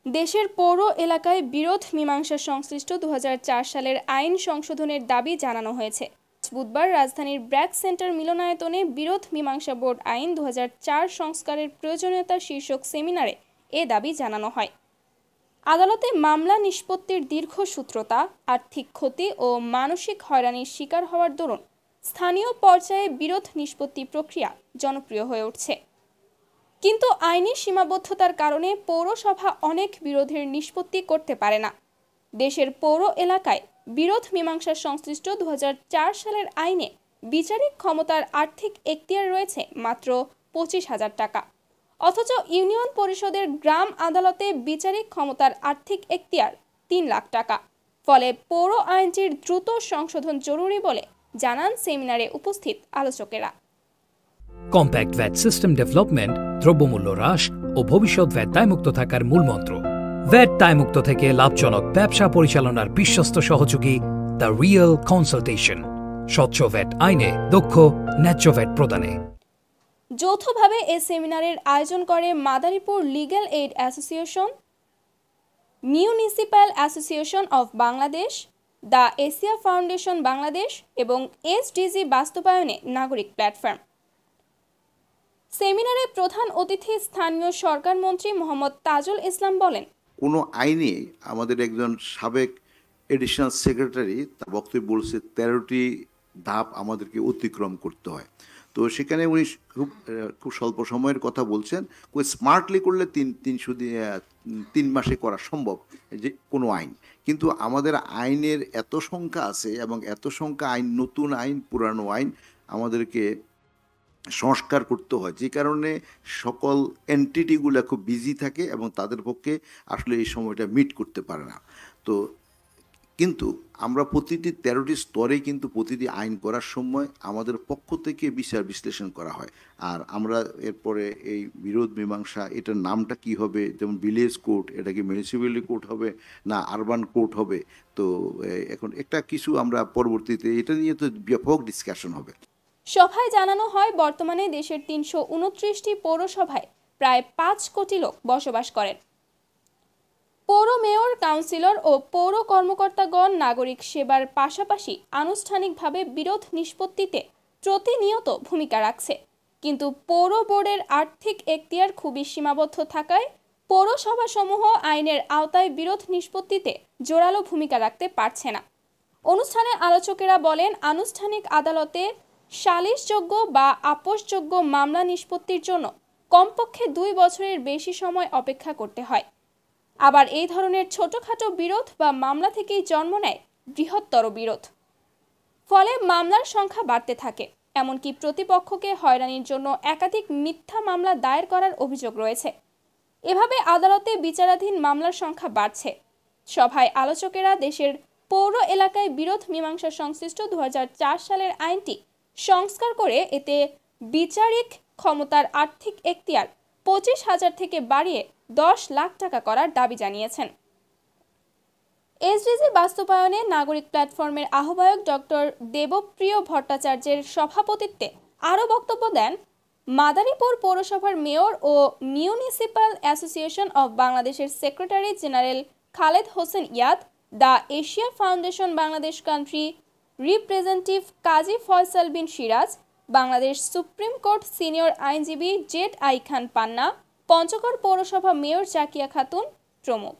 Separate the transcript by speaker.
Speaker 1: দেশের পৌর এলাকায় বিরোধ মীমাংসা সংশ্লিষ্ট ২০০৪ সালের আইন সংশোধনের দাবি জানানো হয়েছে। বুধবার রাজধানীর ব্র্যাক সেন্টার মিলনায়তনে বিরোধ মীমাংসা বোর্ড আইন ২০০৪ সংস্কারের প্রয়োজনীয়তা শীর্ষক সেমিনারে এ দাবি জানানো হয়। আদালতে মামলা নিষ্পত্তির দীর্ঘসূত্রতা, আর্থিক ক্ষতি ও মানসিক হয়রানির শিকার হওয়ার দরুন স্থানীয় পর্যায়ে বিরোধ নিষ্পত্তি প্রক্রিয়া জনপ্রিয় হয়ে উঠছে। কিন্তু আইনি সীমাবদ্ধতার কারণে পৌরসভা অনেক বিরোধের নিষ্পত্তি করতে পারে না। দেশের পৌর এলাকায় বিরোধ মীমাংসা সংশ্লিষ্ট ২০০৪ সালের আইনে বিচারিক ক্ষমতার আর্থিক এখতিয়ার রয়েছে মাত্র ২৫,০০০ টাকা, অথচ ইউনিয়ন পরিষদের গ্রাম আদালতে বিচারিক ক্ষমতার আর্থিক এখতিয়ার ৩ লাখ টাকা। ফলে পৌর আইনটির দ্রুত সংশোধন জরুরি বলে জানান সেমিনারে উপস্থিত আলোচকেরা।
Speaker 2: কম্প্যাক্ট ভ্যাট সিস্টেম ডেভেলপমেন্ট, দ্রব্যমূল্য হ্রাস ও ভবিষ্যৎ ভ্যাট দায়মুক্ত থাকার মূলমন্ত্র। ভ্যাট দায়মুক্ত থেকে লাভজনক ব্যবসা পরিচালনার বিশ্বস্ত সহযোগী দ্য রিয়েল কনসালটেশন। স্বচ্ছ ভ্যাট আইনে দক্ষ ন্যায্য ভ্যাট প্রদানে।
Speaker 1: যৌথভাবে এ সেমিনারের আয়োজন করে Madaripur legal aid association, municipal association of Bangladesh, the Asia foundation Bangladesh এবং এসডিজি বাস্তবায়নে নাগরিক প্ল্যাটফর্ম। সেমিনারে প্রধান অতিথি স্থানীয় সরকার মন্ত্রী মোহাম্মদ তাজুল ইসলাম বলেন,
Speaker 3: কোনো আইনে আমাদের একজন সাবেক এডিশনাল সেক্রেটারি তার বক্তব্য বলছে ১৩টি ধাপ আমাদেরকে অতিক্রম করতে হয়। তো সেখানে উনি খুব স্বল্প সময়ের কথা বলছেন, স্মার্টলি করলে ৩ মাসে করা সম্ভব যে কোনো আইন। কিন্তু আমাদের আইনের এত সংখ্যা আছে এবং এত সংখ্যা আইন, নতুন আইন, পুরানো আইন আমাদেরকে সংস্কার করতে হয়, যে কারণে সকল এন্টিটিগুলো খুব বিজি থাকে এবং তাদের পক্ষে আসলে এই সময়টা মিট করতে পারে না। তো কিন্তু আমরা প্রতিটি ১৩টি স্তরে কিন্তু প্রতিটি আইন করার সময় আমাদের পক্ষ থেকে বিচার বিশ্লেষণ করা হয়। আর আমরা এরপরে এই বিরোধ মীমাংসা এটার নামটা কি হবে, যেমন ভিলেজ কোর্ট, এটা কি মিউনিসিপ্যালিটি কোর্ট হবে না আরবান কোর্ট হবে, তো এখন একটা কিছু আমরা পরবর্তীতে এটা নিয়ে তো ব্যাপক ডিসকাশন হবে।
Speaker 1: সভায় জানানো হয়, বর্তমানে দেশের ৩২৯টি পৌরসভায় প্রায় ৫ কোটি লোক বসবাস করেন। পৌর মেয়র, কাউন্সিলর ও পৌর কর্মকর্তাগণ নাগরিক সেবার পাশাপাশি আনুষ্ঠানিকভাবে বিরোধ নিষ্পত্তিতে প্রতিনিয়ত ভূমিকা রাখছে। কিন্তু পৌর বোর্ডের আর্থিক এখতিয়ার খুবই সীমাবদ্ধ থাকায় পৌরসভাসমূহ আইনের আওতায় বিরোধ নিষ্পত্তিতে জোরালো ভূমিকা রাখতে পারছে না। অনুষ্ঠানে আলোচকেরা বলেন, আনুষ্ঠানিক আদালতে সালিশযোগ্য বা আপোষযোগ্য মামলা নিষ্পত্তির জন্য কমপক্ষে ২ বছরের বেশি সময় অপেক্ষা করতে হয়। আবার এই ধরনের ছোটখাটো বিরোধ বা মামলা থেকেই জন্ম নেয় বৃহত্তর বিরোধ। ফলে মামলার সংখ্যা বাড়তে থাকে, এমনকি প্রতিপক্ষকে হয়রানির জন্য একাধিক মিথ্যা মামলা দায়ের করার অভিযোগ রয়েছে। এভাবে আদালতে বিচারাধীন মামলার সংখ্যা বাড়ছে। সভায় আলোচকেরা দেশের পৌর এলাকায় বিরোধ মীমাংসা সংশ্লিষ্ট ২০০৪ সালের আইনটি সংস্কার করে এতে বিচারিক ক্ষমতার আর্থিক এখতিয়ার ২৫,০০০ থেকে বাড়িয়ে ১০ লাখ টাকা করার দাবি জানিয়েছেন। এসডিজি বাস্তবায়নে নাগরিক প্ল্যাটফর্মের আহ্বায়ক ডক্টর দেবপ্রিয় ভট্টাচার্যের সভাপতিত্বে আরও বক্তব্য দেন মাদারীপুর পৌরসভার মেয়র ও মিউনিসিপ্যাল অ্যাসোসিয়েশন অব বাংলাদেশের secretary general Khaled Hossain Iyad, the Asia foundation Bangladesh country representative Kazi Faisal bin Siraj, Bangladesh supreme court senior আইনজীবী জেড আই খান পান্না, পঞ্চগড় পৌরসভা মেয়র জাকিয়া খাতুন প্রমুখ।